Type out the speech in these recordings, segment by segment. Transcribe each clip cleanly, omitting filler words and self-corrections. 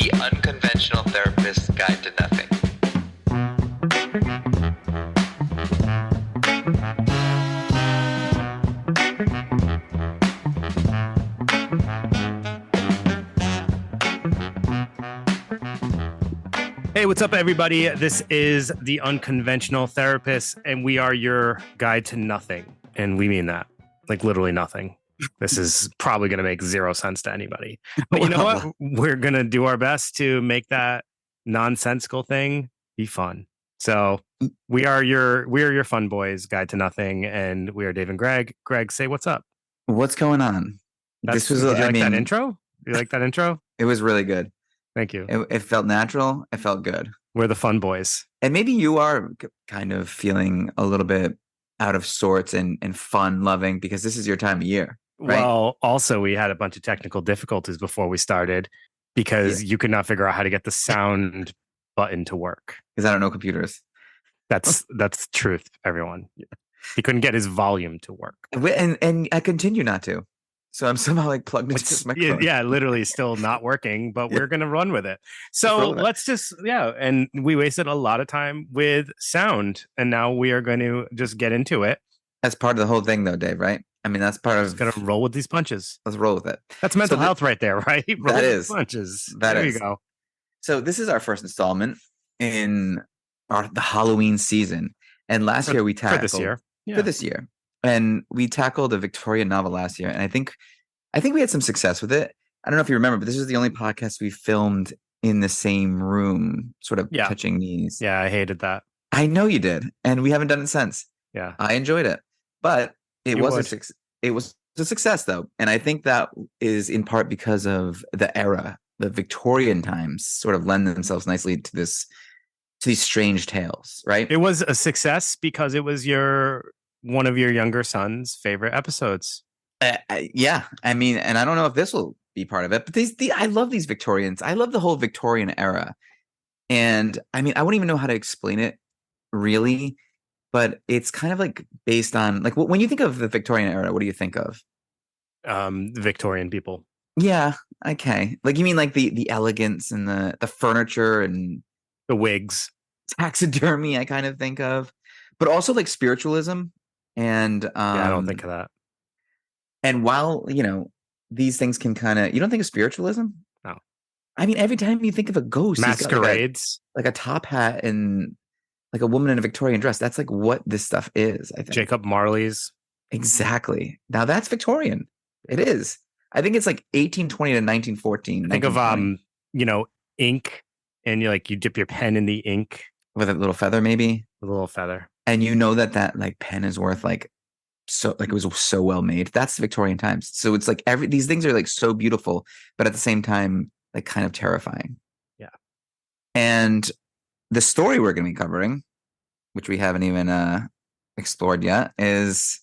The Unconventional Therapist's Guide to Nothing. Hey, what's up, everybody? This is The Unconventional Therapist, and we are your guide to nothing. And we mean that, like literally nothing. This is probably going to make zero sense to anybody. But you know what? We're going to do our best to make that nonsensical thing be fun. So we are your fun boys, guide to nothing, and we are Dave and Greg. Greg, say what's up. What's going on? Did you like that intro? You like that intro? It was really good. Thank you. It felt natural. It felt good. We're the fun boys. And maybe you are kind of feeling a little bit out of sorts and fun loving because this is your time of year. Right? Well, also, we had a bunch of technical difficulties before we started because you could not figure out how to get the sound button to work. Because I don't know computers. That's truth, everyone. He couldn't get his volume to work. And I continue not to. So I'm somehow like plugged into this microphone. Yeah, literally still not working, but we're going to run with it. So let's just, and we wasted a lot of time with sound, and now we are going to just get into it. That's part of the whole thing, though, Dave, right? I mean, that's part of... Just going to roll with these punches. Let's roll with it. That's mental health right there, right? Roll that with is. Punches. There you go. So this is our first installment in the Halloween season. And last year we tackled... For this year. Yeah. For this year. And we tackled a Victorian novel last year. And I think we had some success with it. I don't know if you remember, but this was the only podcast we filmed in the same room, sort of touching knees. Yeah, I hated that. I know you did. And we haven't done it since. Yeah. I enjoyed it. But it was a success, though. And I think that is in part because of the era. The Victorian times sort of lend themselves nicely to these strange tales, right? It was a success because it was one of your younger son's favorite episodes. Yeah, I mean, and I don't know if this will be part of it, but I love these Victorians. I love the whole Victorian era. And I mean, I wouldn't even know how to explain it really, but it's kind of like based on, like, when you think of the Victorian era, what do you think of? Victorian people. Yeah, okay. Like, you mean like the elegance and the furniture and the wigs, taxidermy, I kind of think of, but also like spiritualism. And I don't think of that. And while, these things can kind of, you don't think of spiritualism? No. I mean, every time you think of a ghost, masquerades, like a top hat and like a woman in a Victorian dress. That's like what this stuff is, I think. Jacob Marley's. Exactly. Now that's Victorian. It is. I think it's like 1820 to 1914. Think of, ink, and you dip your pen in the ink. With a little feather, maybe? A little feather. And that like pen is worth it was so well made. That's the Victorian times. So it's like these things are like so beautiful, but at the same time, like kind of terrifying. Yeah. And the story we're going to be covering, which we haven't even explored yet, is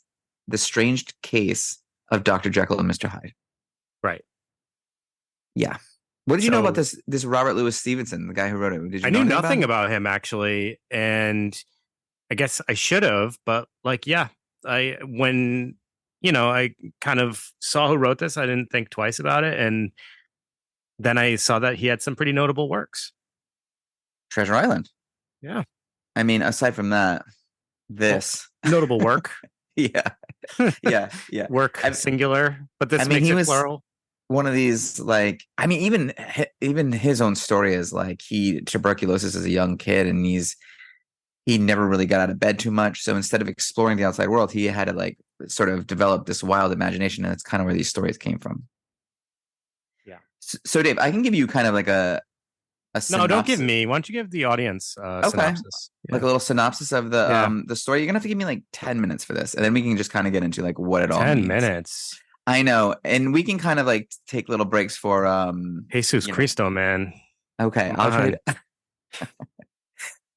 the strange case of Dr. Jeckyll and Mr. Hyde. Right. Yeah. What did you know about this Robert Louis Stevenson, the guy who wrote it? I knew nothing about him, actually, and I guess I should have, but I kind of saw who wrote this, I didn't think twice about it, and then I saw that he had some pretty notable works. Treasure Island. Yeah. I mean, aside from that, notable work. Yeah. Work singular, but this makes it plural. One of these, like, I mean, even his own story is like tuberculosis as a young kid, and he never really got out of bed too much. So instead of exploring the outside world, he had to like sort of develop this wild imagination. And that's kind of where these stories came from. Yeah. So Dave, I can give you kind of like a synopsis. No, don't give me. Why don't you give the audience synopsis? Yeah. Like a little synopsis of the story. You're going to have to give me like 10 minutes for this. And then we can just kind of get into like what it all means. 10 minutes. I know. And we can kind of like take little breaks for Jesus Cristo, man. Okay. I'll try to...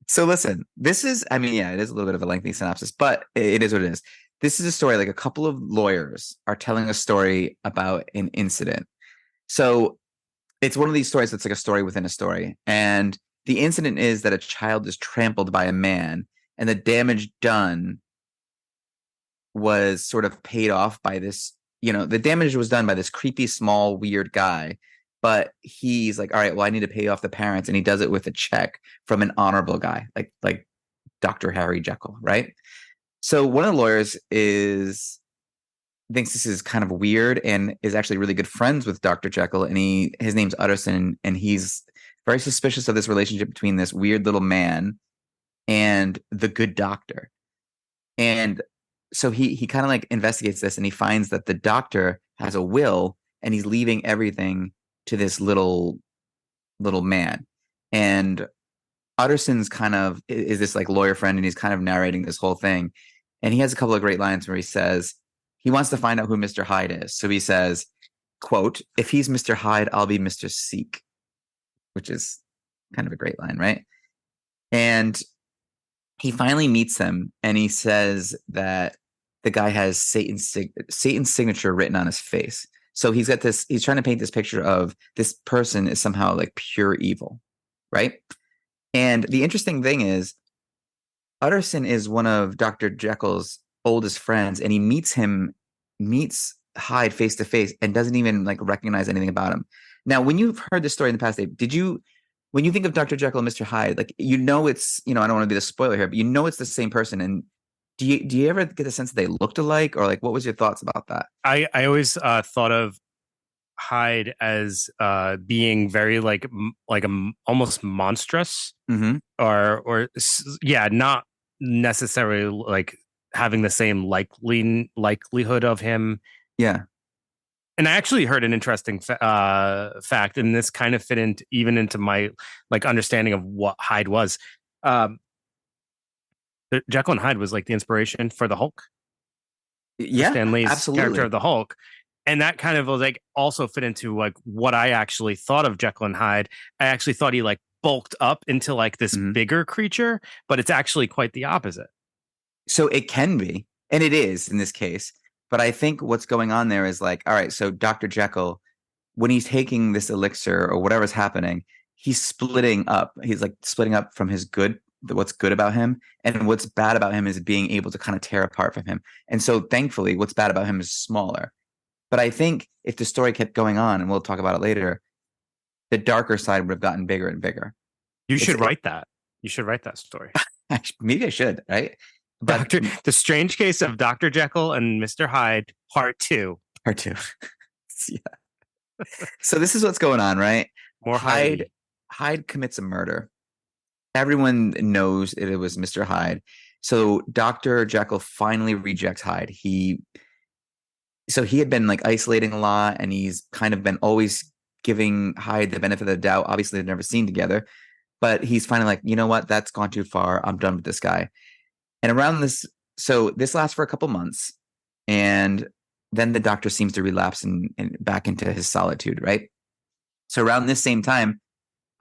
So listen, this is, I mean, it is a little bit of a lengthy synopsis, but it is what it is. This is a story, like a couple of lawyers are telling a story about an incident. So it's one of these stories that's like a story within a story. And the incident is that a child is trampled by a man, and the damage done was sort of paid off by this, the damage was done by this creepy, small, weird guy but he's like, all right, well, I need to pay off the parents, and he does it with a check from an honorable guy, like Dr. Harry Jeckyll, right? So one of the lawyers thinks this is kind of weird and is actually really good friends with Dr. Jeckyll, and his name's Utterson, and he's very suspicious of this relationship between this weird little man and the good doctor. And so he kind of like investigates this, and he finds that the doctor has a will, and he's leaving everything to this little man. And Utterson's kind of is this like lawyer friend, and he's kind of narrating this whole thing. And he has a couple of great lines where he says he wants to find out who Mr. Hyde is. So he says, quote, "If he's Mr. Hyde, I'll be Mr. Seek," which is kind of a great line, right? And he finally meets him, and he says that the guy has Satan's signature written on his face. So he's trying to paint this picture of this person is somehow like pure evil, right? And the interesting thing is, Utterson is one of Dr. Jekyll's oldest friends, and he meets Hyde face to face and doesn't even like recognize anything about him. Now, when you've heard this story in the past, Dave, when you think of Dr. Jekyll and Mr. Hyde, like, it's, I don't want to be the spoiler here, but it's the same person. And do you ever get the sense that they looked alike, or like, what was your thoughts about that? I always thought of Hyde as being very like almost monstrous, Mm-hmm. or not necessarily like having the same likelihood of him. Yeah. And I actually heard an interesting fact, and this kind of fit into my like understanding of what Hyde was. Jekyll and Hyde was like the inspiration for the Hulk. Yeah, Stan Lee's absolutely. character of the Hulk. And that kind of was like also fit into like what I actually thought of Jekyll and Hyde. I actually thought he like bulked up into like this bigger creature, but it's actually quite the opposite. So it can be, and it is in this case. But I think what's going on there is like, all right, so Dr. Jekyll, when he's taking this elixir or whatever's happening, he's splitting up. He's like splitting up from what's good about him, and what's bad about him is being able to kind of tear apart from him. And so thankfully, what's bad about him is smaller. But I think if the story kept going on, and we'll talk about it later, the darker side would have gotten bigger and bigger. You should write that. You should write that story. Maybe I should, right? But The Strange Case of Dr. Jekyll and Mr. Hyde, Part 2. Part 2. Yeah. So this is what's going on, right? More Hyde commits a murder. Everyone knows it was Mr. Hyde. So Dr. Jekyll finally rejects Hyde. He had been like isolating a lot, and he's kind of been always giving Hyde the benefit of the doubt. Obviously, they've never seen together, but he's finally like, you know what? That's gone too far. I'm done with this guy. And around this, so this lasts for a couple months, and then the doctor seems to relapse and back into his solitude, right? So around this same time,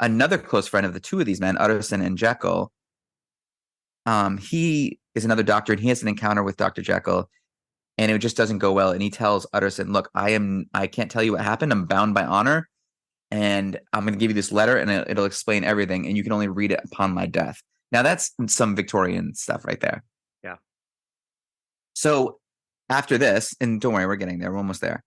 another close friend of the two of these men, Utterson and Jeckyll, he is another doctor, and he has an encounter with Dr. Jeckyll, and it just doesn't go well. And he tells Utterson, look, I can't tell you what happened. I'm bound by honor, and I'm going to give you this letter, and it'll explain everything, and you can only read it upon my death. Now, that's some Victorian stuff right there. Yeah. So after this, and don't worry, we're getting there. We're almost there.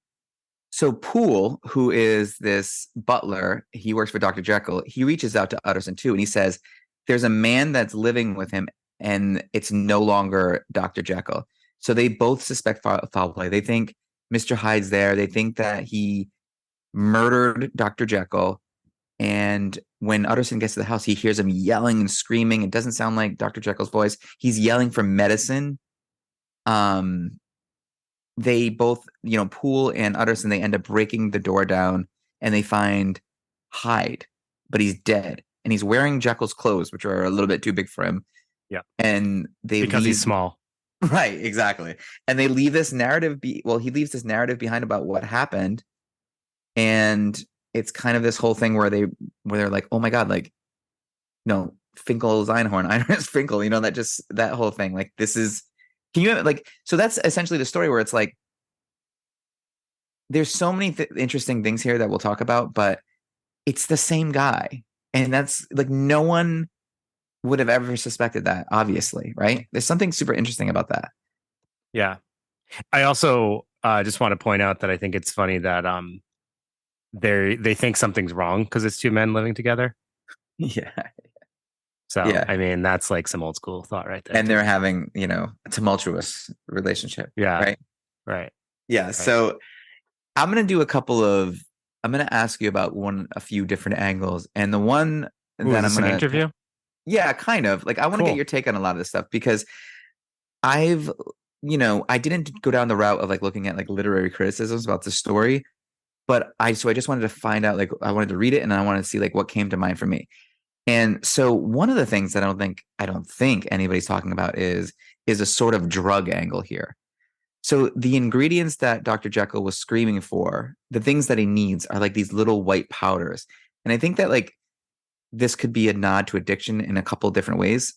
So Poole, who is this butler, he works for Dr. Jeckyll. He reaches out to Utterson too, and he says, there's a man that's living with him, and it's no longer Dr. Jeckyll. So they both suspect foul play. They think Mr. Hyde's there. They think that he murdered Dr. Jeckyll. And when Utterson gets to the house, he hears him yelling and screaming. It doesn't sound like Dr. Jekyll's voice. He's yelling for medicine. They both, Poole and Utterson, they end up breaking the door down, and they find Hyde, but he's dead. And he's wearing Jekyll's clothes, which are a little bit too big for him. Yeah. And because he's small. Right, exactly. And they leave this narrative he leaves this narrative behind about what happened. And it's kind of this whole thing where they're like, oh my God, like, no, Finkel's Einhorn, Einhorn's Finkel, that whole thing. Like, this is, so that's essentially the story where it's like, there's so many interesting things here that we'll talk about, but it's the same guy. And that's like, no one would have ever suspected that, obviously, right? There's something super interesting about that. Yeah. I also just want to point out that I think it's funny that they think something's wrong because it's two men living together. Yeah. So Yeah. I mean, that's like some old school thought right there. And they're having, a tumultuous relationship. Yeah. Right. Right. Yeah. Right. So I'm going to do I'm going to ask you about a few different angles. And the one Ooh, is that I'm this an going to, interview? yeah, kind of like, I want to get Cool. your take on a lot of this stuff because I've, I didn't go down the route of like looking at like literary criticisms about the story, but so I just wanted to find out, like, I wanted to read it and I wanted to see like what came to mind for me. And so one of the things that I don't think anybody's talking about is a sort of drug angle here. So the ingredients that Dr. Jekyll was screaming for, the things that he needs are like these little white powders. And I think that like this could be a nod to addiction in a couple of different ways.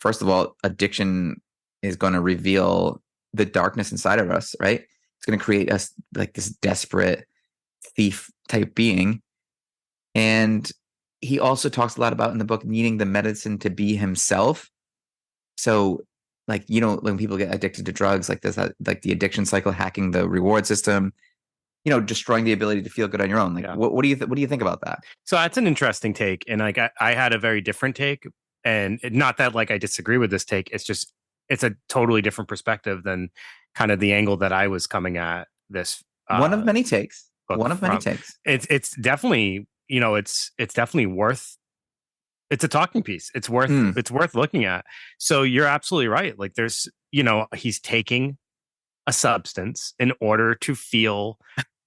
First of all, addiction is going to reveal the darkness inside of us, right? It's going to create us like this desperate thief type being. And he also talks a lot about in the book needing the medicine to be himself. So, like, when people get addicted to drugs like this, like the addiction cycle, hacking the reward system, destroying the ability to feel good on your own. Like, Yeah. what do you think about that? So that's an interesting take. And like I had a very different take. And not that like I disagree with this take. It's a totally different perspective than kind of the angle that I was coming at this. One of many takes. Book One of many from. takes. It's definitely, it's definitely worth, it's a talking piece. It's worth looking at. So you're absolutely right. Like there's, he's taking a substance in order to feel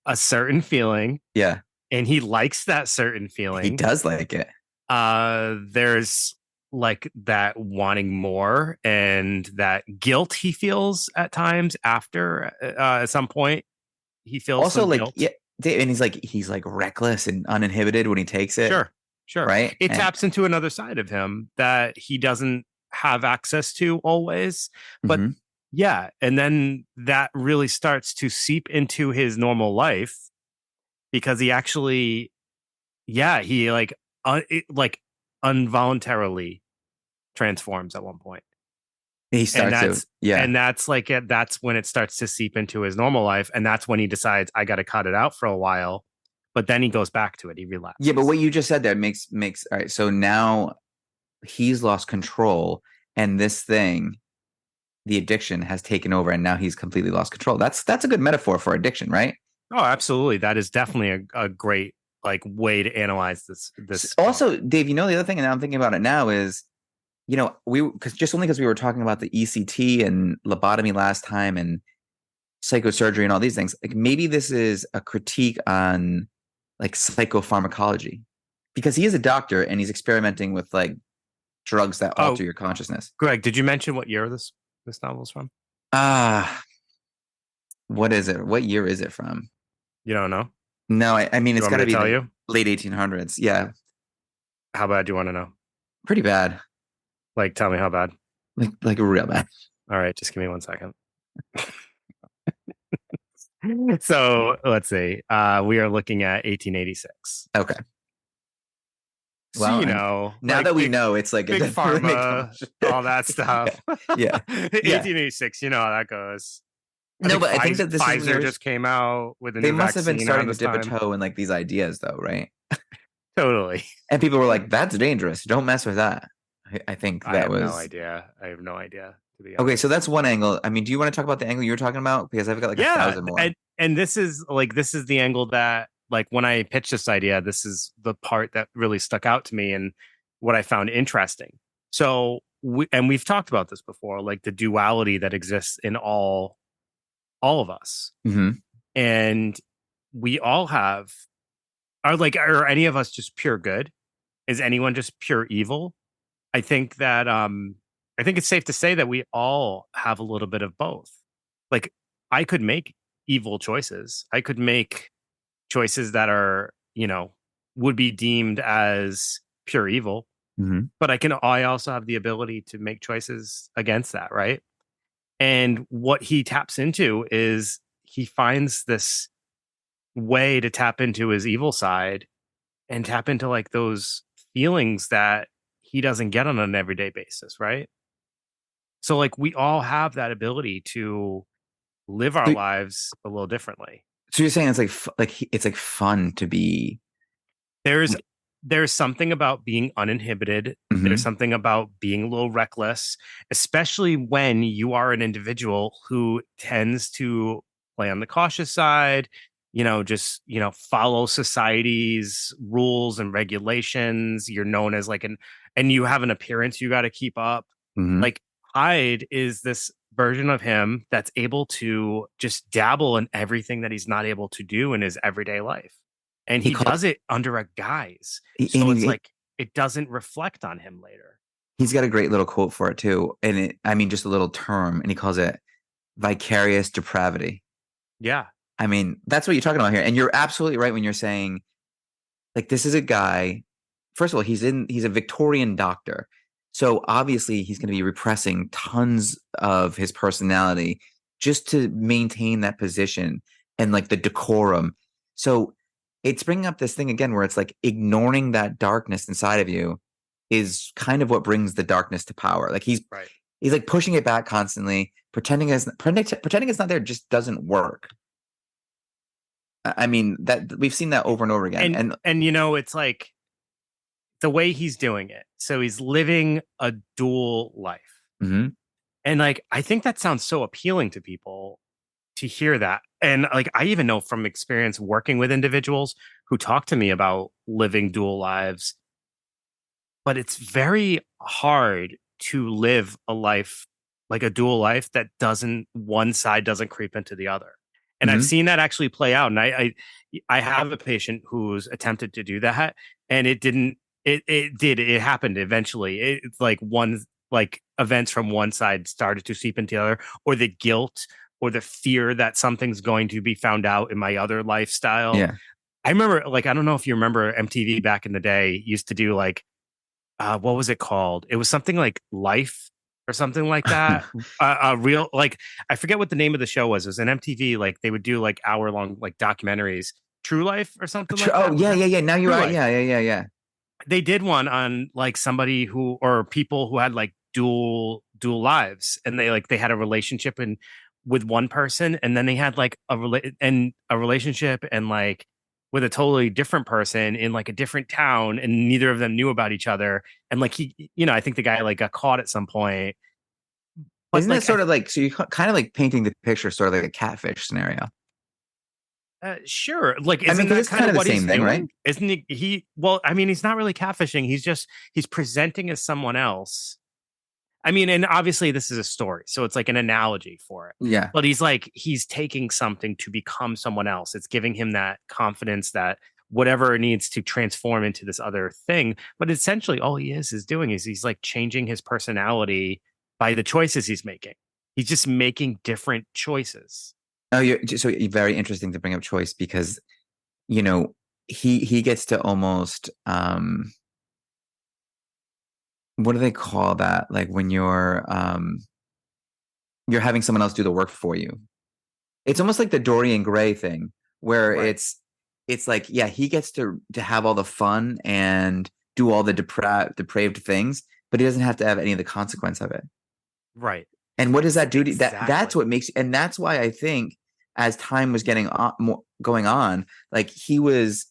a certain feeling. Yeah. And he likes that certain feeling. He does like it. There's like that wanting more and that guilt he feels at times after at some point he feels Also some like guilt. yeah, and he's like reckless and uninhibited when he takes it. Sure. Right. It taps into another side of him that he doesn't have access to always. But yeah, and then that really starts to seep into his normal life because he actually, he like involuntarily transforms at one point. He starts and that's like that's when it starts to seep into his normal life, and that's when he decides I got to cut it out for a while, but then he goes back to it. He relapses. Yeah, but what you just said there makes all right. So now he's lost control, and this thing, the addiction, has taken over, and now he's completely lost control. That's a good metaphor for addiction, right? Oh, absolutely. That is definitely a great like way to analyze this. Also, Dave, the other thing, and I'm thinking about it now is, because we were talking about the ECT and lobotomy last time and psychosurgery and all these things, like maybe this is a critique on like psychopharmacology, because he is a doctor and he's experimenting with like drugs that alter your consciousness. Greg, did you mention what year this novel is from? What is it? What year is it from? You don't know? No, I mean, it's got to be the late 1800s. Yeah. How bad do you want to know? Pretty bad. Like, tell me how bad. Like real bad. All right, just give me 1 second. So let's see. We are looking at 1886. Okay. Well, so, now that we know, it's like big pharma, all that stuff. Yeah. 1886. You know how that goes. I think that this Pfizer just came out with a new vaccine. They must have been starting to dip a toe in like these ideas, though, right? Totally. And people were like, "That's dangerous. Don't mess with that." I think that I have was. No idea. I have no idea. To be honest. Okay, so that's one angle. I mean, do you want to talk about the angle you were talking about? Because I've got like 1,000 more. And this is the angle that, like, when I pitched this idea, this is the part that really stuck out to me and what I found interesting. So we've talked about this before, like the duality that exists in all of us. Mm-hmm. And we all are any of us just pure good? Is anyone just pure evil? I think that I think it's safe to say that we all have a little bit of both. Like, I could make evil choices. I could make choices that are, would be deemed as pure evil. Mm-hmm. But I also have the ability to make choices against that, right? And what he taps into is he finds this way to tap into his evil side and tap into like those feelings that he doesn't get on an everyday basis, right? So like we all have that ability to live our lives a little differently. So you're saying it's like it's like fun to be. There's there's something about being uninhibited. There's Mhm. something about being a little reckless, especially when you are an individual who tends to play on the cautious side, just, follow society's rules and regulations. You're known as like and you have an appearance you got to keep up. Mhm. Like Hyde is this version of him that's able to just dabble in everything that he's not able to do in his everyday life. And He he called does it under a guise. and So it's like it doesn't reflect on him later. he's got a great little quote for it too. And I mean, just a little term, and he calls it vicarious depravity. Yeah. I mean, that's what you're talking about here. And you're absolutely right when you're saying, like, this is a guy. First of all, he's a Victorian doctor. So obviously he's going to be repressing tons of his personality just to maintain that position and like the decorum. So it's bringing up this thing again where it's like ignoring that darkness inside of you is kind of what brings the darkness to power. Like Right. he's like pushing it back constantly, pretending it's not there just doesn't work. I mean that we've seen that over and over again. And it's like the way he's doing it. So he's living a dual life. Mhm. And like I think that sounds so appealing to people to hear that. And like I even know from experience working with individuals who talk to me about living dual lives, but it's very hard to live a life like a dual life that doesn't one side doesn't creep into the other. And I've Mhm. seen that actually play out. And I have a patient who's attempted to do that, and it didn't. It happened eventually. It's like one like events from one side started to seep into the other, or the guilt or the fear that something's going to be found out in my other lifestyle. Yeah. I remember, like, I don't know if you remember MTV back in the day used to do like what was it called? It was something like Life or something like that. A real like I forget what the name of the show was. It was an MTV, like they would do like hour long like documentaries. True Life or something like Oh that. Was yeah, that yeah, yeah. Now you're True right. Life? Yeah. They did one on like somebody who or people who had like dual lives, and they had a relationship and with one person, and then they had like a relationship and like with a totally different person in like a different town, and neither of them knew about each other. And like I think the guy like got caught at some point, but Isn't that like I sort of like so you kind of like painting the picture sort of like a catfish scenario? Sure, like I mean, isn't because that it's kind kind of of the what he's same thing, right? doing? Isn't he? Well, I mean, he's not really catfishing. He's presenting as someone else. I mean, and obviously this is a story, so it's like an analogy for it. Yeah. But he's taking something to become someone else. It's giving him that confidence that whatever it needs to transform into this other thing. But essentially, all he is doing is he's like changing his personality by the choices he's making. He's just making different choices. Oh, you're very interesting to bring up choice because you know he gets to almost what do they call that? Like when you're having someone else do the work for you. It's almost like the Dorian Gray thing where Right. it's like yeah, he gets to have all the fun and do all the depraved things, but he doesn't have to have any of the consequence of it. Right. And what does that do to that's Exactly. what makes and that's why I think as time was getting on, going on, like he was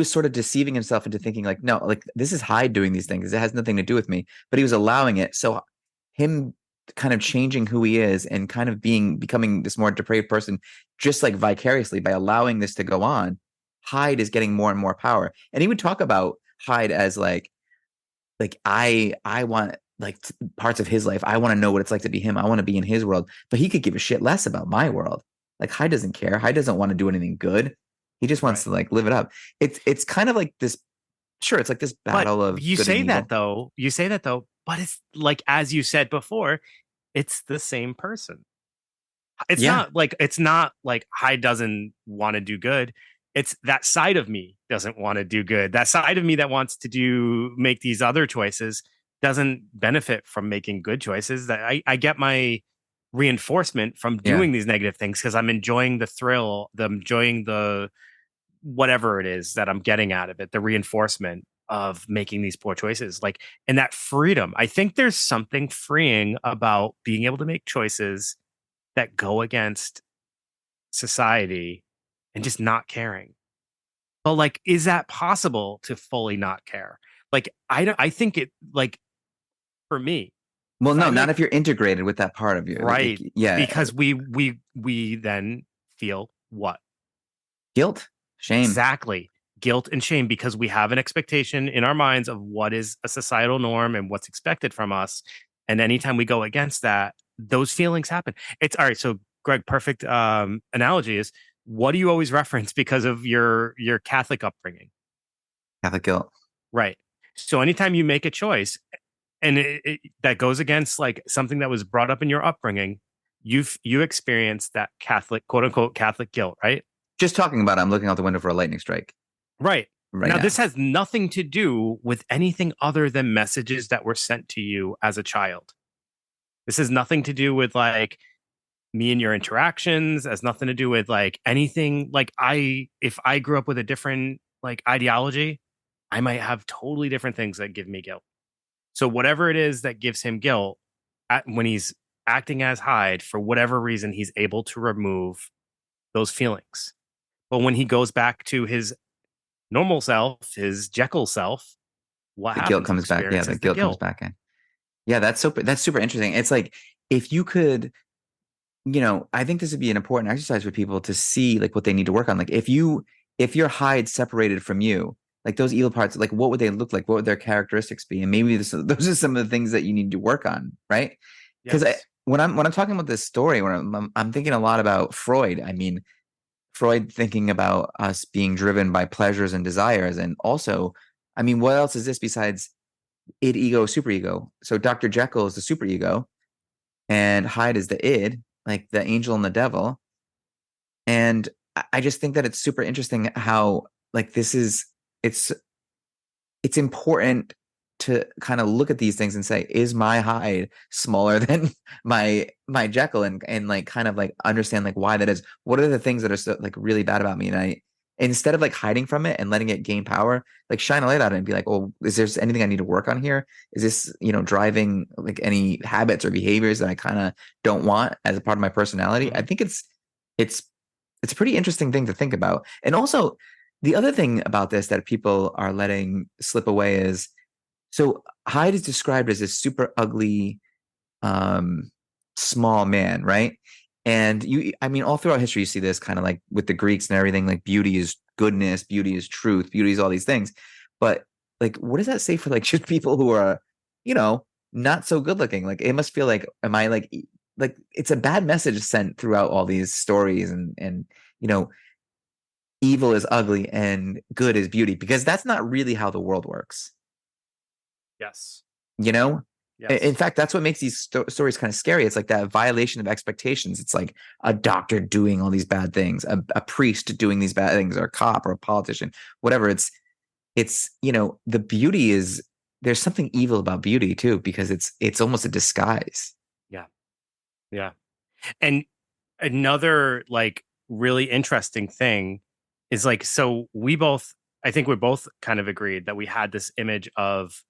sort of deceiving himself into thinking like, no, like this is Hyde doing these things. It has nothing to do with me, but he was allowing it. So him kind of changing who he is and kind of becoming this more depraved person, just like vicariously by allowing this to go on, Hyde is getting more and more power. And he would talk about Hyde as like I want like parts of his life. I want to know what it's like to be him. I want to be in his world, but he could give a shit less about my world. Like Hyde doesn't care. Hyde doesn't want to do anything good. He just wants Right. to like live it up. It's kind of like this. Sure, it's like this But battle of you good and say that evil. though. You say that though, but it's like as you said before, it's the same person. Yeah, It's not like Hyde doesn't want to do good. It's that side of me doesn't want to do good. That side of me that wants to make these other choices doesn't benefit from making good choices. That I get my reinforcement from yeah. doing these negative things because I'm enjoying the thrill, I'm enjoying the whatever it is that I'm getting out of it, the reinforcement of making these poor choices. Like, and that freedom. I think there's something freeing about being able to make choices that go against society and just not caring. But like, is that possible to fully not care? Like, I think it, like, for me, Well, if I no, not make if you're integrated with that part of you. right, Yeah, because we then feel what? guilt, shame. Exactly. Guilt and shame because we have an expectation in our minds of what is a societal norm and what's expected from us. And anytime we go against that, those feelings happen. It's all right. So, Greg, perfect analogy is, what do you always reference because of your Catholic upbringing? Catholic guilt. Right. So anytime you make a choice and that goes against like something that was brought up in your upbringing, you experience that Catholic, quote unquote, Catholic guilt, right? Just talking about it, I'm looking out the window for a lightning strike Right. right Now, now. this has nothing to do with anything other than messages that were sent to you as a child. This has nothing to do with like me and your interactions, has nothing to do with like anything. Like, if I grew up with a different like ideology, I might have totally different things that give me guilt. So whatever it is that gives him guilt when he's acting as Hyde, for whatever reason, he's able to remove those feelings. But when he goes back to his normal self, his Jeckyll self, what The guilt happens? He comes back. Yeah, the experiences the guilt comes guilt. back in. Yeah, that's super interesting. It's like if you could, I think this would be an important exercise for people to see like what they need to work on. Like if your Hyde separated from you, like those evil parts, like what would they look like? What would their characteristics be? And maybe those are some of the things that you need to work on, right? Because Yes. when I'm talking about this story, when I'm thinking a lot about Freud. I mean, Freud thinking about us being driven by pleasures and desires, and also, I mean, what else is this besides id, ego, superego? So Dr. Jekyll is the superego, and Hyde is the id, like the angel and the devil. And I just think that it's super interesting how like it's it's important to kind of look at these things and say, is my Hyde smaller than my Jekyll, and like kind of like understand like why that is. What are the things that are so like really bad about me? And I, instead of like hiding from it and letting it gain power, like shine a light on it and be like, oh, is there anything I need to work on here? Is this, driving like any habits or behaviors that I kind of don't want as a part of my personality? I think it's it's a pretty interesting thing to think about. And also the other thing about this that people are letting slip away is, so Hyde is described as this super ugly, um, small man, right? And I mean, all throughout history, you see this kind of like with the Greeks and everything, like beauty is goodness, beauty is truth, beauty is all these things. But like, what does that say for like just people who are, not so good looking? Like, it must feel like, am I like it's a bad message sent throughout all these stories, and you know, evil is ugly and good is beauty, because that's not really how the world works. Yes. You know, in Yes. fact, that's what makes these stories kind of scary. It's like that violation of expectations. It's like a doctor doing all these bad things, a priest doing these bad things, or a cop or a politician, whatever. It's the beauty is, there's something evil about beauty too, because it's almost a disguise. Yeah. Yeah. And another like really interesting thing is like, so I think we both kind of agreed that we had this image of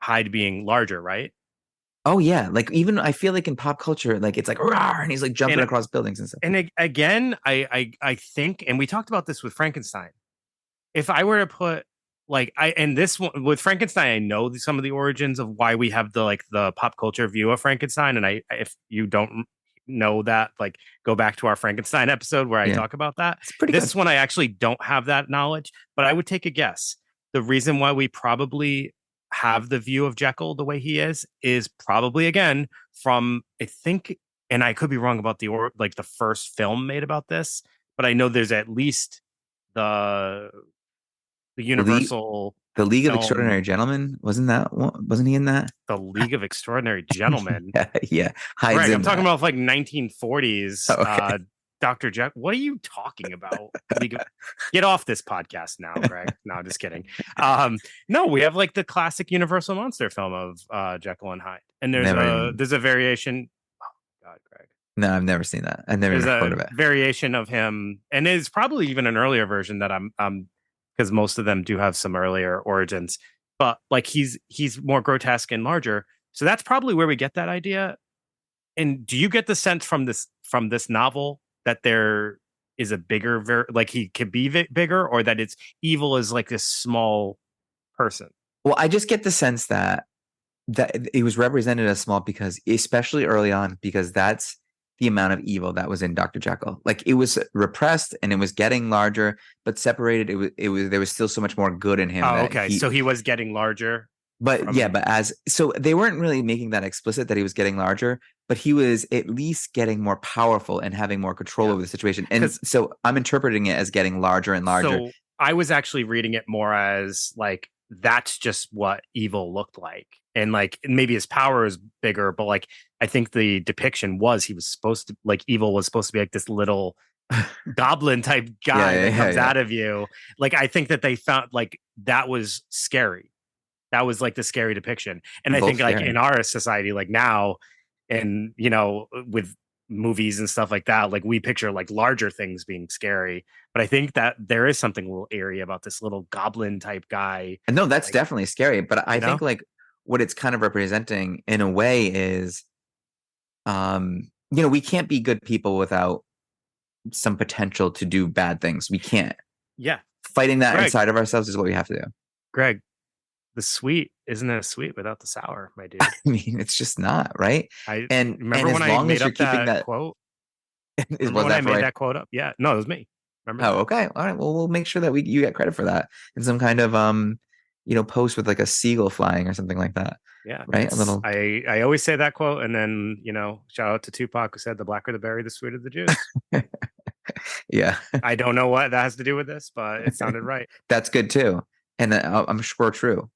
Hyde being larger, right? Oh yeah, like even I feel like in pop culture, like it's like rawr, and he's like jumping And across buildings and stuff. again, I think, and we talked about this with Frankenstein. If I were to put like and this one with Frankenstein, I know some of the origins of why we have the pop culture view of Frankenstein. And if you don't know that, like go back to our Frankenstein episode where I Yeah, talk about that. it's pretty good. This one I actually don't have that knowledge, but I would take a guess. The reason why we probably have the view of Jekyll the way he is probably again from, I think, and I could be wrong about like the first film made about this, but I know there's at least the The League, Universal the League of film, Extraordinary Gentlemen, wasn't he in that? The League of Extraordinary Gentlemen. Yeah, yeah, hides Greg, I'm in talking that. about like 1940s Okay. Dr. Jack. What are you talking about? Get off this podcast now, Greg. No, just kidding. No, we have like the classic Universal monster film of Jekyll and Hyde. And Never even. there's a variation. Oh God, Greg. No, I've never seen that. I've never There's even heard a of it. variation of him, and it's probably even an earlier version that I'm because most of them do have some earlier origins, but like he's more grotesque and larger. So that's probably where we get that idea. And do you get the sense from this novel that there is a bigger, like he could be bigger, or that it's evil is like this small person? Well, I just get the sense that it was represented as small because, especially early on, because that's the amount of evil that was in Dr. Jekyll. Like it was repressed and it was getting larger, but separated. It was there was still so much more good in him. Oh, that okay. So he was getting larger. But yeah, but so they weren't really making that explicit that he was getting larger, but he was at least getting more powerful and having more control over the situation. And so I'm interpreting it as getting larger and larger. So I was actually reading it more as like that's just what evil looked like. And like maybe his power is bigger, but like I think the depiction was he was supposed to, like, evil was supposed to be like this little goblin type guy that comes out of you. Like I think that they found like that was scary. That was like the scary depiction. And I think like in our society, like now, and you know, with movies and stuff like that, like we picture like larger things being scary. But I think that there is something a little eerie about this little goblin type guy. And no, that's like, definitely scary. But I think like what it's kind of representing in a way is, you know, we can't be good people without some potential to do bad things. We can't. Yeah. Fighting that inside of ourselves is what we have to do. Greg, the sweet isn't as sweet without the sour, my dude. I mean, it's just not, right? And remember when I made up that quote? When I made that quote up? Yeah, no, it was me. Remember? Oh, okay, all right. Well, we'll make sure that you get credit for that in some kind of you know, post with like a seagull flying or something like that. Yeah, right. A little. I always say that quote, and then you know, shout out to Tupac who said, "The blacker the berry, the sweeter the juice." Yeah. I don't know what that has to do with this, but it sounded right. That's good too, and I'm sure true.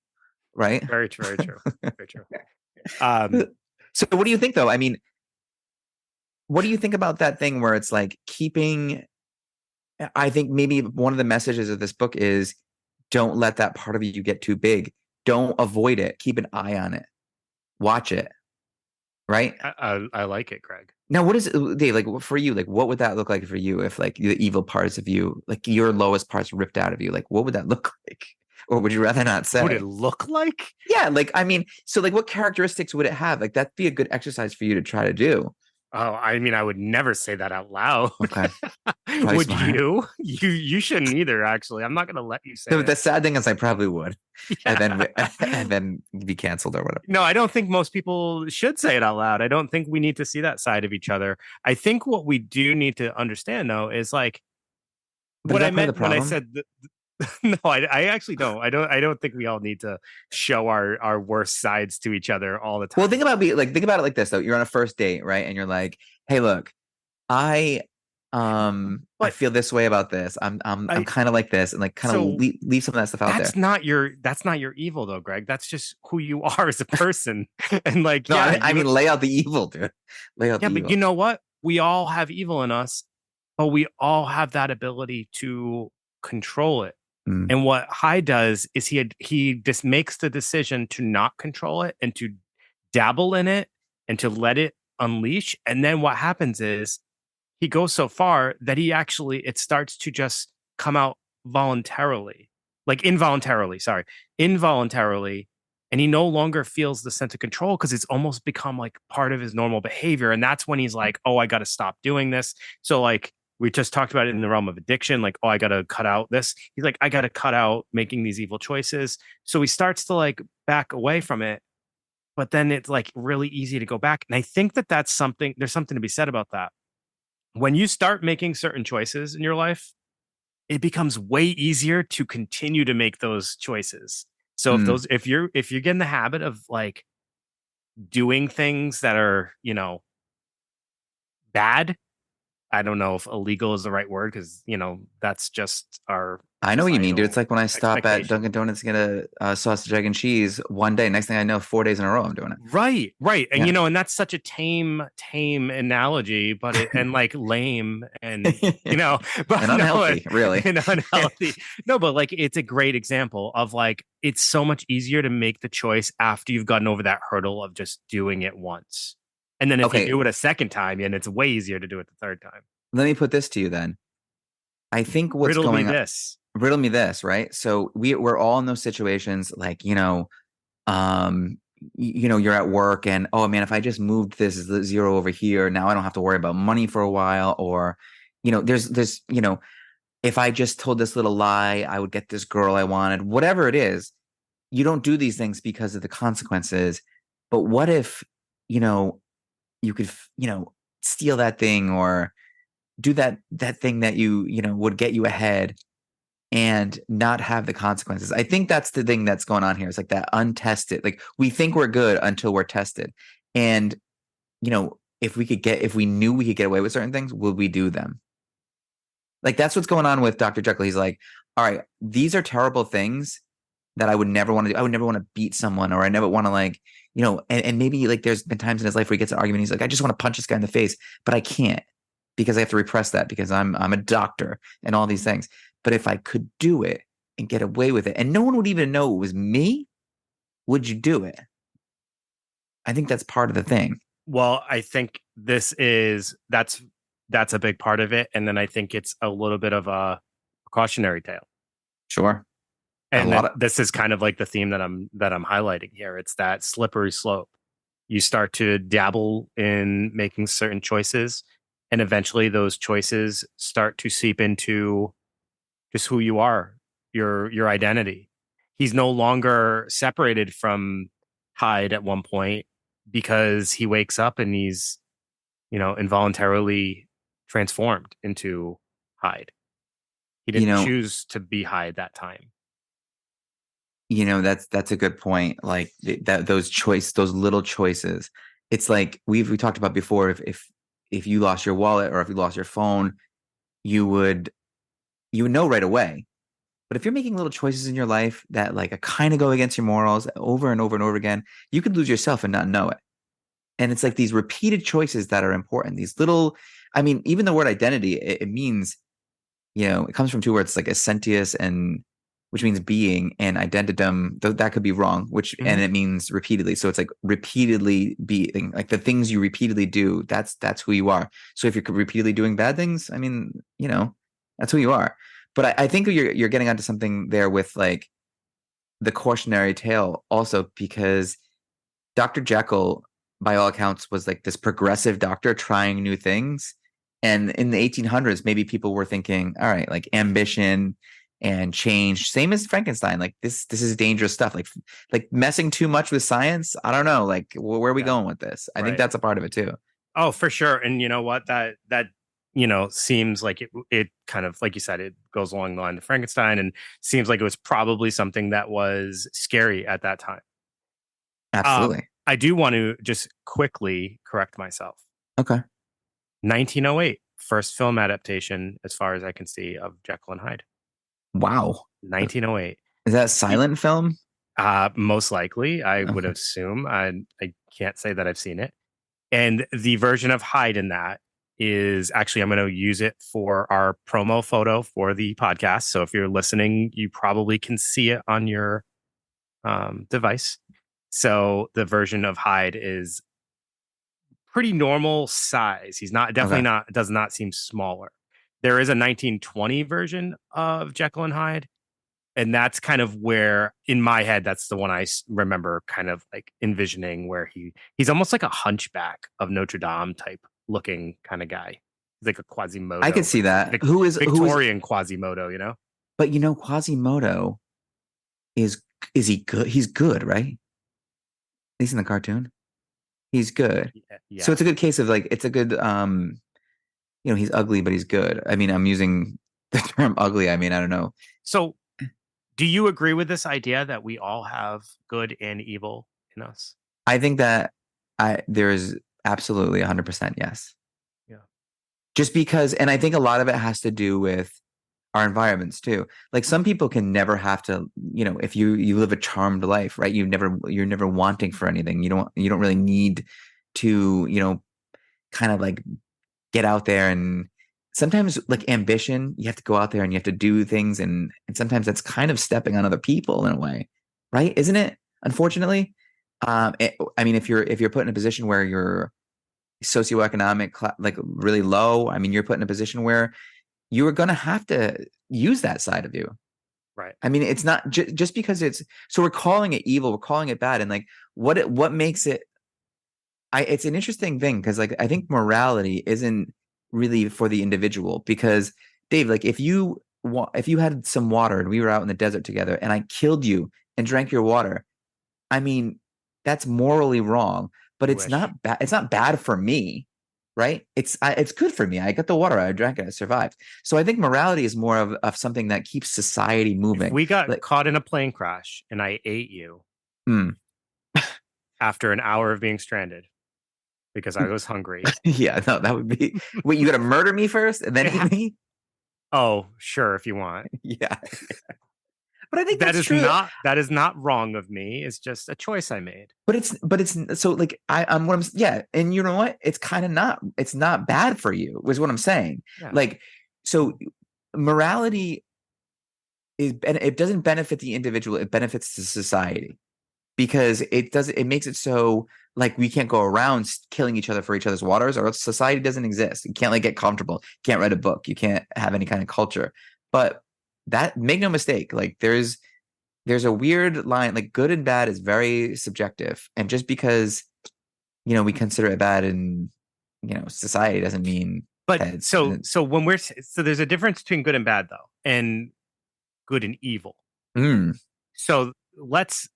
Right? Very true. Very true. Very true. So what do you think though? I mean, what do you think about that thing where it's like keeping, I think maybe one of the messages of this book is don't let that part of you get too big. Don't avoid it. Keep an eye on it. Watch it. Right? I like it, Greg. Now, what is it, Dave, like for you, like what would that look like for you if like the evil parts of you, like your lowest parts ripped out of you? Like what would that look like? Or would you rather not say? What would it look like? Yeah, like, I mean, so like what characteristics would it have? Like that'd be a good exercise for you to try to do. Oh, I mean, I would never say that out loud. Okay. Would you? You shouldn't either, actually. I'm not gonna let you say it. The sad thing is I probably would. Yeah. And then be canceled or whatever. No, I don't think most people should say it out loud. I don't think we need to see that side of each other. I think what we do need to understand though is like what I meant when I said no, I actually don't. I don't think we all need to show our worst sides to each other all the time. Well, think about it like this though. You're on a first date, right? And you're like, "Hey, look, I feel this way about this. I'm kind of like this," and like kind of leave some of that stuff out there. That's not your evil though, Greg. That's just who you are as a person. And like, no, yeah, I mean, lay out the evil, dude. Lay out the evil. But you know what? We all have evil in us, but we all have that ability to control it. And what Hyde does is he just makes the decision to not control it and to dabble in it and to let it unleash. And then what happens is he goes so far that it starts to just come out involuntarily. And he no longer feels the sense of control because it's almost become like part of his normal behavior. And that's when he's like, oh, I got to stop doing this. So like, we just talked about it in the realm of addiction. Like, oh, I got to cut out this. He's like, I got to cut out making these evil choices. So he starts to like back away from it. But then it's like really easy to go back. And I think that there's something to be said about that. When you start making certain choices in your life, it becomes way easier to continue to make those choices. So if you get in the habit of like doing things that are, you know, bad, I don't know if illegal is the right word because, you know, that's just our. I know what you mean, dude. It's like when I stop at Dunkin' Donuts to get a sausage, egg, and cheese one day. Next thing I know, 4 days in a row, I'm doing it. Right. And, you know, and that's such a tame analogy, but and like lame and, you know, but and unhealthy, really. And unhealthy. No, but like it's a great example of like it's so much easier to make the choice after you've gotten over that hurdle of just doing it once. And then if you do it a second time, and it's way easier to do it the third time. Let me put this to you then. I think what's going on. Riddle me this, right? So we're all in those situations, like, you know, you're at work and, oh man, if I just moved this 0 over here, now I don't have to worry about money for a while. Or, there's if I just told this little lie, I would get this girl I wanted, whatever it is. You don't do these things because of the consequences. But what if, you could, steal that thing or do that thing that would get you ahead and not have the consequences. I think that's the thing that's going on here. It's like that untested, like we think we're good until we're tested. And, if we knew we could get away with certain things, would we do them? Like that's what's going on with Dr. Jekyll. He's like, all right, these are terrible things that I would never want to do. I would never want to beat someone, or I never want to and maybe like there's been times in his life where he gets an argument. He's like, I just want to punch this guy in the face, but I can't because I have to repress that because I'm a doctor and all these things. But if I could do it and get away with it and no one would even know it was me, would you do it? I think that's part of the thing. Well, I think that's a big part of it. And then I think it's a little bit of a cautionary tale. Sure. And this is kind of like the theme that I'm highlighting here. It's that slippery slope. You start to dabble in making certain choices, and eventually those choices start to seep into just who you are, your identity. He's no longer separated from Hyde at one point because he wakes up and he's, involuntarily transformed into Hyde. He didn't choose to be Hyde that time. That's a good point. Like those little choices. It's like we talked about before. If you lost your wallet or if you lost your phone, you would know right away. But if you're making little choices in your life that like kind of go against your morals over and over and over again, you could lose yourself and not know it. And it's like these repeated choices that are important. These little, even the word identity, it means, it comes from two words like essentius, and which means being, and identitum, that could be wrong, and it means repeatedly. So it's like repeatedly being, like the things you repeatedly do, that's who you are. So if you're repeatedly doing bad things, that's who you are. But I think you're getting onto something there with like the cautionary tale also, because Dr. Jekyll, by all accounts, was like this progressive doctor trying new things. And in the 1800s, maybe people were thinking, all right, like ambition and change, same as Frankenstein. Like this is dangerous stuff. Like messing too much with science. I don't know. Like where are we going with this? I think that's a part of it too. Oh, for sure. And you know what? That seems like it kind of, like you said, it goes along the line of Frankenstein, and seems like it was probably something that was scary at that time. Absolutely. I do want to just quickly correct myself. Okay. 1908, first film adaptation, as far as I can see, of Jeckyll and Hyde. Wow. 1908. Is that a silent film? Most likely, I would assume. I can't say that I've seen it. And the version of Hyde in that is actually, I'm going to use it for our promo photo for the podcast. So if you're listening, you probably can see it on your device. So the version of Hyde is pretty normal size. He's not does not seem smaller. There is a 1920 version of Jeckyll and Hyde, and that's kind of where, in my head, that's the one I remember kind of like envisioning, where he's almost like a hunchback of Notre Dame type looking kind of guy. He's like a Quasimodo. I could see that. Like Victorian Quasimodo, But Quasimodo is he good? He's good, right? At least in the cartoon, he's good. Yeah. So it's a good case of like, it's a good, he's ugly, but he's good. I'm using the term ugly. I don't know. So do you agree with this idea that we all have good and evil in us? I think that there is absolutely 100% yes. Yeah. Just because, and I think a lot of it has to do with our environments too. Like some people can never have to, if you live a charmed life, right? You're never wanting for anything. You don't really need to, kind of like get out there. And sometimes like ambition, you have to go out there and you have to do things. And sometimes that's kind of stepping on other people in a way, right? Isn't it? Unfortunately. If you're put in a position where you're socioeconomic, like really low, you're put in a position where you are going to have to use that side of you. Right. It's not just because so we're calling it evil, we're calling it bad. And like, what makes it, it's an interesting thing. Cause like, I think morality isn't really for the individual. Because Dave, like if you had some water and we were out in the desert together and I killed you and drank your water, I mean, that's morally wrong, but it's Wish. not bad. It's not bad for me, right? It's good for me. I got the water, I drank it, I survived. So I think morality is more of something that keeps society moving. If we got Like, caught in a plane crash and I ate you after an hour of being stranded because I was hungry. yeah, no, that would be. Wait, you got to murder me first and then eat me? Oh, sure, if you want. Yeah. But I think That that's is true. that is not wrong of me. It's just a choice I made. But it's so like I'm what I'm yeah, and you know what? It's kind of not. It's not bad for you. Is what I'm saying. Yeah. Like, so morality is, and it doesn't benefit the individual. It benefits the society because it makes it so like we can't go around killing each other for each other's waters, or else society doesn't exist. You can't like get comfortable. You can't write a book. You can't have any kind of culture. But that, make no mistake, like there's a weird line, like good and bad is very subjective. And just because, we consider it bad in, society doesn't mean. But so when there's a difference between good and bad though, and good and evil. So let's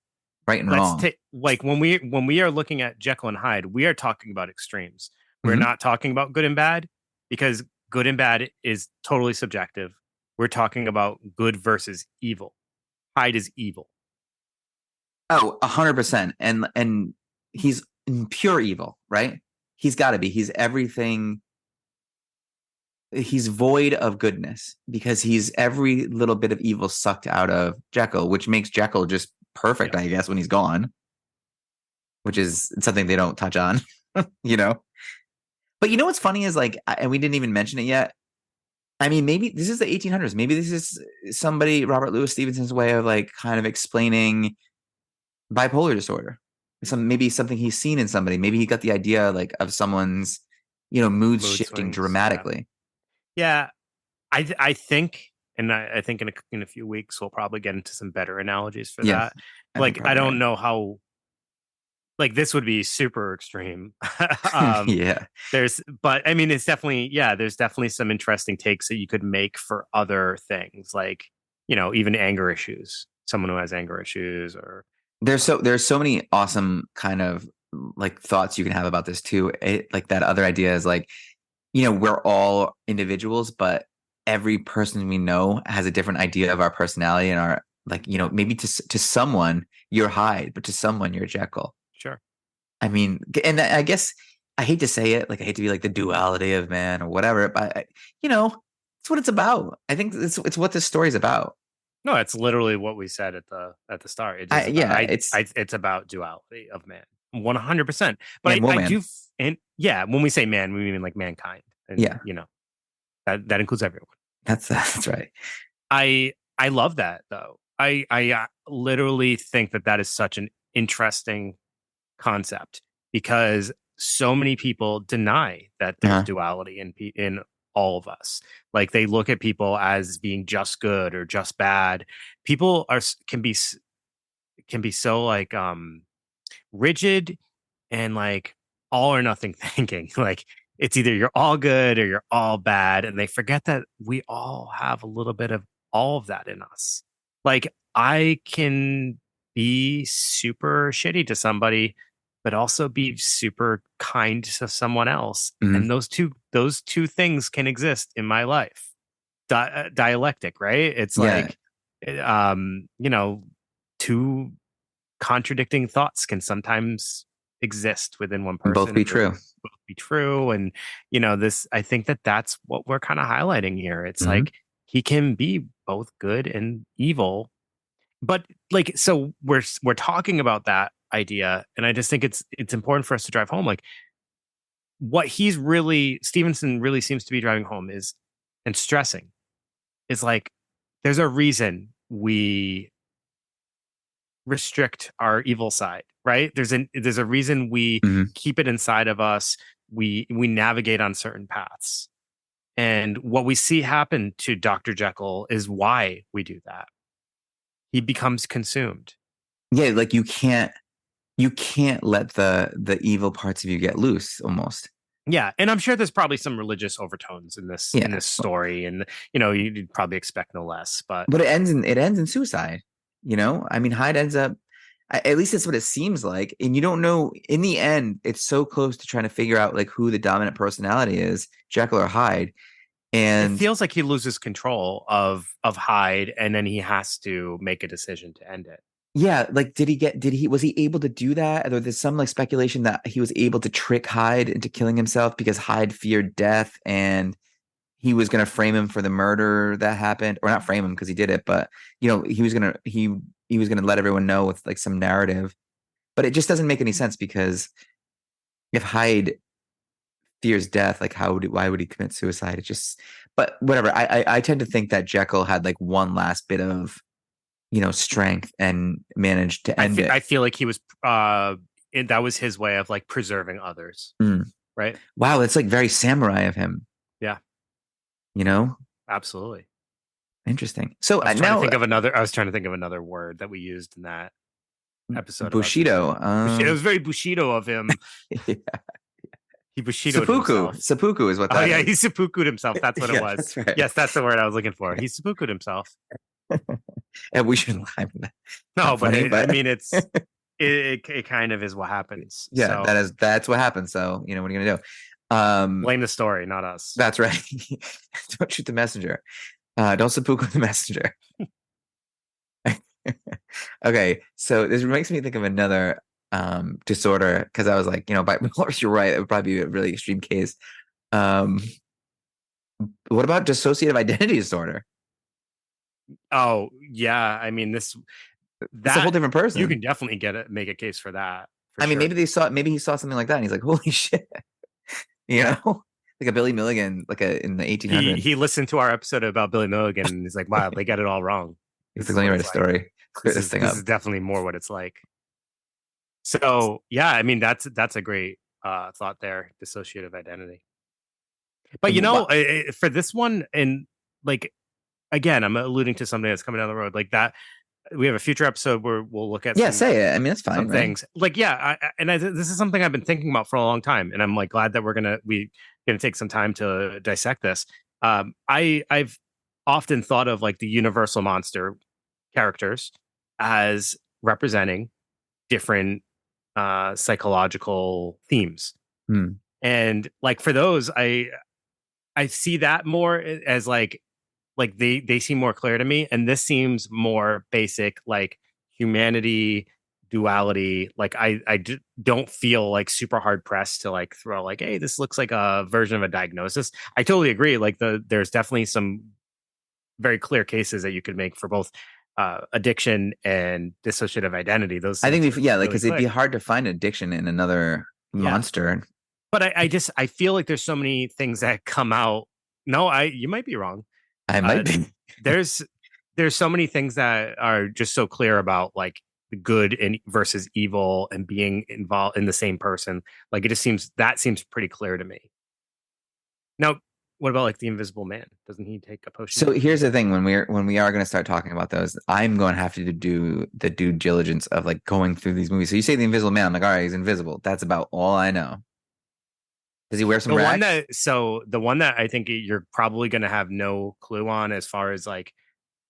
right and wrong. Like when we are looking at Jeckyll and Hyde, we are talking about extremes. We're not talking about good and bad, because good and bad is totally subjective. We're talking about good versus evil. Hyde is evil. Oh, 100%. And he's pure evil, right? He's got to be. He's everything. He's void of goodness because he's every little bit of evil sucked out of Jeckyll, which makes Jeckyll just perfect, I guess, when he's gone, which is something they don't touch on, But what's funny is like, and we didn't even mention it yet. I mean, maybe this is the 1800s. Maybe this is Robert Louis Stevenson's way of like kind of explaining bipolar disorder. Maybe something he's seen in somebody. Maybe he got the idea like of someone's, mood shifting swings, dramatically. Yeah. I think, and I think in a few weeks we'll probably get into some better analogies for that. Like I don't know how. Like this would be super extreme. Yeah. But I mean, it's definitely, there's definitely some interesting takes that you could make for other things, like, even anger issues. Someone who has anger issues, or there's so many awesome kind of like thoughts you can have about this too. Like that other idea is like, we're all individuals, but every person we know has a different idea of our personality and our like, maybe to someone you're Hyde, but to someone you're Jeckyll. Sure. I mean, and I guess I hate to say it, like I hate to be like the duality of man or whatever, but it's what it's about. I think it's what this story's about. No, it's literally what we said at the start. It's about duality of man, 100%. But I do, and when we say man, we mean like mankind. And, that includes everyone. That's right. I love that though. I literally think that is such an interesting concept, because so many people deny that there's duality in all of us. Like they look at people as being just good or just bad. People can be so like rigid and like all or nothing thinking. Like it's either you're all good or you're all bad, and they forget that we all have a little bit of all of that in us. Like I can be super shitty to somebody, but also be super kind to someone else. And those two things can exist in my life. Dialectic, right? It's like, two contradicting thoughts can sometimes exist within one person. Both be true. Both be true. And, I think that's what we're kind of highlighting here. It's like, he can be both good and evil. But like, so we're talking about that idea, and I just think it's important for us to drive home, like what Stevenson really seems to be driving home is, and stressing, is like there's a reason we restrict our evil side, right? There's a reason we keep it inside of us. We navigate on certain paths, and what we see happen to Dr. Jeckyll is why we do that. He becomes consumed. Yeah, like you can't let the evil parts of you get loose almost. Yeah, and I'm sure there's probably some religious overtones in this story, and you'd probably expect no less. But it ends in suicide. I mean, Hyde ends up. At least that's what it seems like, and you don't know. In the end, it's so close to trying to figure out like who the dominant personality is, Jeckyll or Hyde. And it feels like he loses control of Hyde, and then he has to make a decision to end it. Yeah, like was he able to do that? Or there's some like speculation that he was able to trick Hyde into killing himself because Hyde feared death and he was going to frame him for the murder that happened, or not frame him because he did it, but he was going to let everyone know with like some narrative. But it just doesn't make any sense because if Hyde fears death, like why would he commit suicide? But whatever. I tend to think that Jeckyll had like one last bit of strength and managed to end it. I feel like he was that was his way of like preserving others. Right. Wow, it's like very samurai of him. Yeah. Absolutely. Interesting. So I was trying to think of another word that we used in that episode. Bushido. It was very Bushido of him. Yeah. He Bushido'd himself. Seppuku is what that is. He seppuku'd himself. That's what it was. That's right. Yes, that's the word I was looking for. He seppuku'd himself. And we shouldn't lie for that. No, but I mean, it kind of is what happens. Yeah, so. That's what happens. So, what are you going to do? Blame the story, not us. That's right. Don't shoot the messenger. Don't seppuku the messenger. Okay, so this makes me think of another disorder because I was like, bipolar, you're right. It would probably be a really extreme case. What about dissociative identity disorder? Oh, yeah. I mean, that's a whole different person. You can definitely make a case for that. Mean, maybe he saw something like that and he's like, holy shit. Like a Billy Milligan, in the 1800s. He listened to our episode about Billy Milligan and he's like, wow, they got it all wrong. He's like, let me write a story. Clear this thing up. This is definitely more what it's like. So, yeah, I mean, that's a great thought there, dissociative identity. But, for this one, and like, again, I'm alluding to something that's coming down the road like that. We have a future episode where we'll look at say it. I mean, that's fine. Some things like this is something I've been thinking about for a long time, and I'm like glad that we're gonna take some time to dissect this. I've often thought of like the universal monster characters as representing different psychological themes, and like for those, I see that more as like they seem more clear to me, and this seems more basic, like humanity, duality. Like I don't feel like super hard pressed to like throw like, hey, this looks like a version of a diagnosis. I totally agree. Like there's definitely some very clear cases that you could make for both addiction and dissociative identity. Those I think because it'd be hard to find addiction in another monster. But I feel like there's so many things that come out. No, you might be wrong. I might be. There's so many things that are just so clear about like the good and versus evil and being involved in the same person. Like it just seems pretty clear to me. Now, what about like the Invisible Man? Doesn't he take a potion? So here's the thing: when we are going to start talking about those, I'm going to have to do the due diligence of like going through these movies. So you say the Invisible Man, I'm like, all right, he's invisible. That's about all I know. Does he wear some rags? The one that I think you're probably going to have no clue on as far as like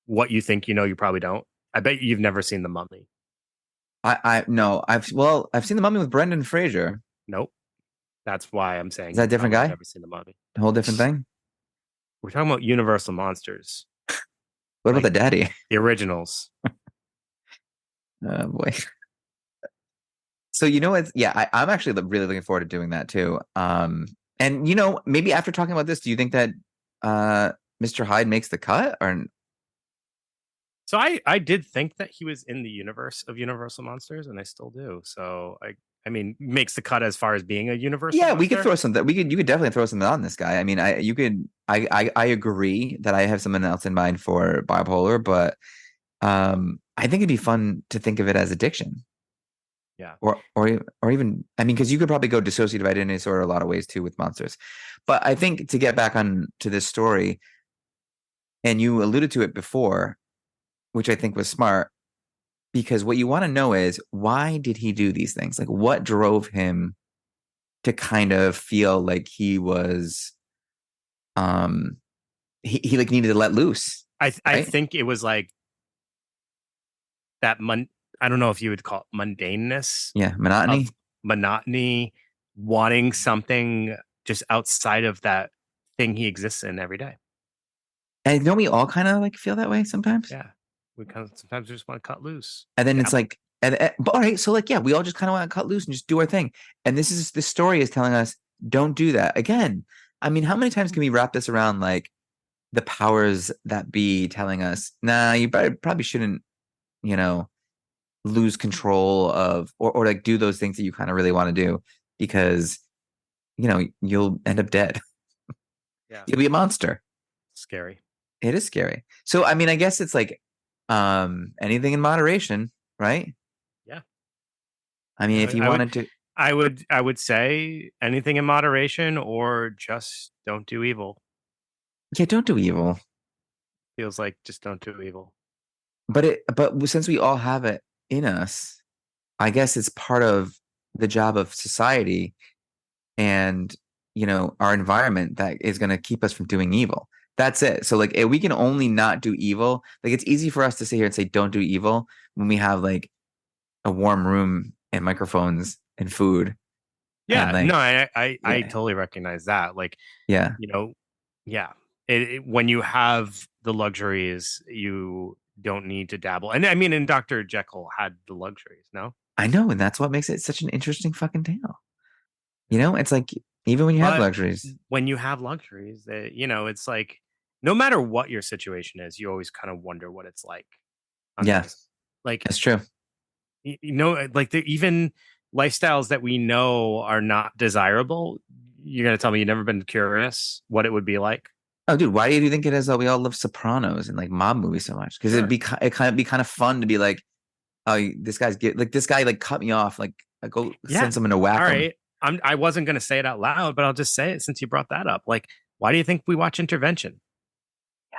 what you think you probably don't. I bet you've never seen The Mummy. No, I've seen The Mummy with Brendan Fraser. Nope. That's why I'm saying. Is that a different guy? I've never seen The Mummy. A whole different thing? We're talking about Universal Monsters. What about the daddy? The originals. Oh boy. So what? Yeah, I'm actually really looking forward to doing that too. And maybe after talking about this, do you think that Mr. Hyde makes the cut or? So I did think that he was in the universe of Universal Monsters, and I still do. So I mean, makes the cut as far as being a universal. Yeah, monster? We could throw something. You could definitely throw something on this guy. I mean, I agree that I have someone else in mind for bipolar, but I think it'd be fun to think of it as addiction. Yeah. Or even, I mean, because you could probably go dissociative identity disorder a lot of ways too with monsters. But I think to get back on to this story, and you alluded to it before, which I think was smart, because what you want to know is why did he do these things? Like what drove him to kind of feel like he was he like needed to let loose. I Right? think it was like that I don't know if you would call it mundaneness Yeah, monotony. of monotony, wanting something just outside of that thing he exists in every day. And don't we all kind of like feel that way sometimes? Yeah. We kind of sometimes just want to cut loose. And then Yeah. it's like, but all right, so like, yeah, we all just kind of want to cut loose and just do our thing. And this story is telling us, don't do that. Again, I mean, how many times can we wrap this around like the powers that be telling us, nah, you probably shouldn't, you know, lose control of or like do those things that you kind of really want to do because, you know, you'll end up dead. Yeah. You'll be a monster. Scary. It is scary. So, I mean, I guess it's like anything in moderation, right? Yeah. I mean, if you wanted to, I would say anything in moderation or just don't do evil. yeah, don't do evil. Feels like just don't do evil. But since we all have it in us, I guess it's part of the job of society and, you know, our environment that is going to keep us from doing evil. That's it. So like if we can only not do evil, like it's easy for us to sit here and say don't do evil when we have like a warm room and microphones and food. Yeah, and like, no, I yeah, totally recognize that. Like, yeah. you know, yeah. When you have the luxuries, you don't need to dabble. And I mean, and Dr. Jekyll had the luxuries, no? I know, and that's what makes it such an interesting fucking tale. You know, it's like even when you have But luxuries. when you have luxuries, you know, it's like no matter what your situation is, you always kind of wonder what it's like under Yeah, this. Like, that's true. you know, like even lifestyles that we know are not desirable. You're gonna tell me you've never been curious what it would be like? Oh, dude, why do you think it is that we all love Sopranos and like mob movies so much? Because Sure. it kind of be kind of fun to be like, oh, this guy like cut me off. Like, I go Yeah. send someone to whack All him. right. I wasn't gonna say it out loud, but I'll just say it since you brought that up. Like, why do you think we watch Intervention? Yeah.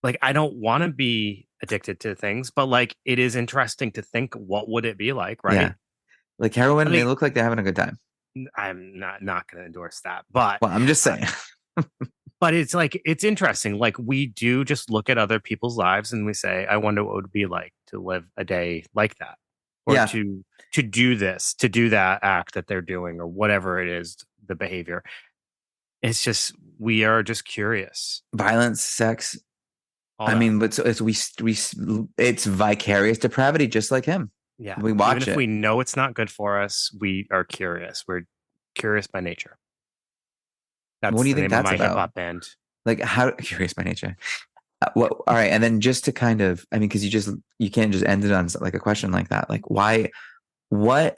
Like, I don't want to be addicted to things, but like, it is interesting to think what would it be like, right? Yeah. Like heroin, I they mean, look like they're having a good time. I'm not going to endorse that, but Well, I'm just saying. but it's like it's interesting. Like we do just look at other people's lives and we say, I wonder what it would be like to live a day like that, or Yeah. to do this, to do that act that they're doing, or whatever it is, the behavior. It's just we are just curious. Violence, sex. All I that. mean, but so it's vicarious depravity, just like him. Yeah. We watch Even if it. we know it's not good for us, we are curious. We're curious by nature. That's What do you the think name of that's my hip about? hop band. Like how curious by nature. What? All right, and then just to kind of, I mean, because you can't just end it on like a question like that. Like, why? What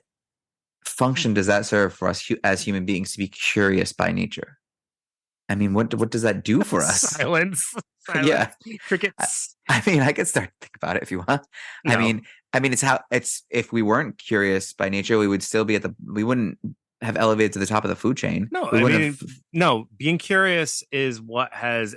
function does that serve for us as human beings to be curious by nature? I mean, what does that do for us? Silence. Yeah, Crickets. I mean, I could start to think about it if you want. No. I mean, it's if we weren't curious by nature, we would still be we wouldn't have elevated to the top of the food chain. No, we I wouldn't mean, no. Being curious is what has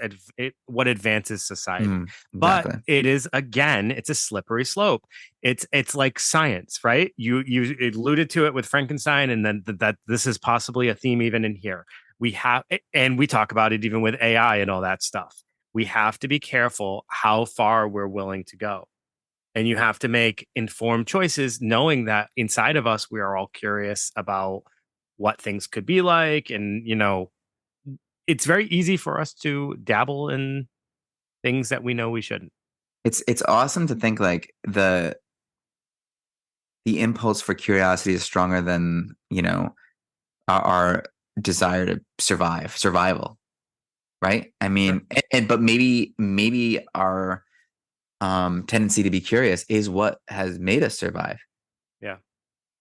what advances society. Exactly. But it is again, it's a slippery slope. It's like science, right? You alluded to it with Frankenstein, and then that this is possibly a theme even in here. We have, and we talk about it even with AI and all that stuff. We have to be careful how far we're willing to go. And you have to make informed choices, knowing that inside of us, we are all curious about what things could be like. And, you know, it's very easy for us to dabble in things that we know we shouldn't. It's awesome to think like the impulse for curiosity is stronger than, you know, our desire to survival. Right. I mean, Sure. but maybe our tendency to be curious is what has made us survive. Yeah.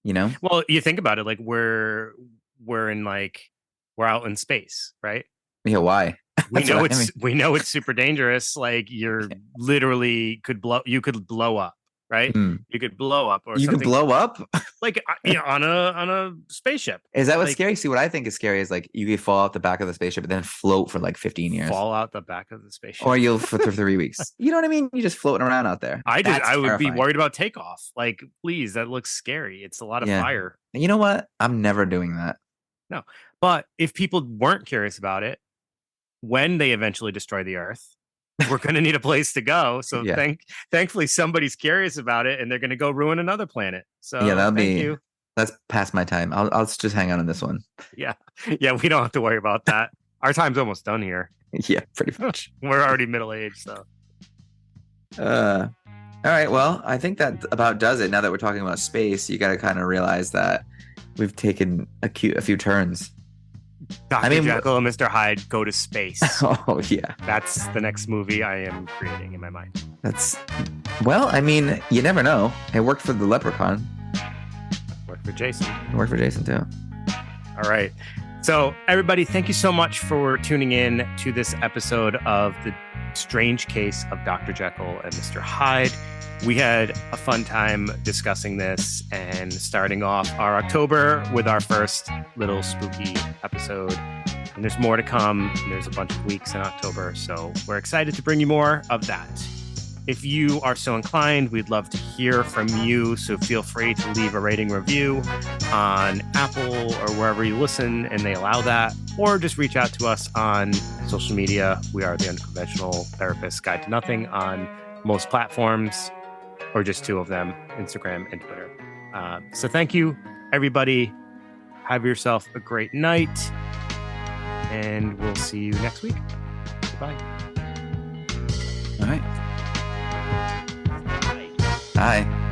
You know? Well, you think about it, like we're in like we're out in space, right? Yeah, why? We know it's super dangerous. Like you're literally you could blow up, right? You could blow up or you something. could blow up? Like on a spaceship. Is that what's like, scary? See, what I think is scary is like you could fall out the back of the spaceship and then float for like 15 years. Fall out the back of the spaceship. Or you'll for 3 weeks. You know what I mean? You're just floating around out there. I would be worried about takeoff. Like, please, that looks scary. It's a lot of fire. And you know what? I'm never doing that. But if people weren't curious about it, when they eventually destroy the Earth, we're going to need a place to go. So Yeah. thankfully, somebody's curious about it, and they're going to go ruin another planet. So Yeah, thank you. That's past my time. I'll just hang on this one. Yeah, we don't have to worry about that. Our time's almost done here. Yeah, pretty much. We're already middle aged, so. All right. Well, I think that about does it. Now that we're talking about space, you got to kind of realize that we've taken a few turns. Dr. Jeckyll and Mr. Hyde go to space. Oh yeah, that's the next movie I am creating in my mind. Well, I mean, you never know. It worked for the Leprechaun. Worked for Jason. It worked for Jason too. All right. So everybody, thank you so much for tuning in to this episode of The Strange Case of Dr. Jeckyll and Mr. Hyde. We had a fun time discussing this and starting off our October with our first little spooky episode. And there's more to come. There's a bunch of weeks in October, so we're excited to bring you more of that. If you are so inclined, we'd love to hear from you, so feel free to leave a rating review on Apple or wherever you listen and they allow that, or just reach out to us on social media. We are the Unconventional Therapist Guide to Nothing on most platforms, or just two of them, Instagram and Twitter. So thank you, everybody. Have yourself a great night, and we'll see you next week. Goodbye. All right. Hi.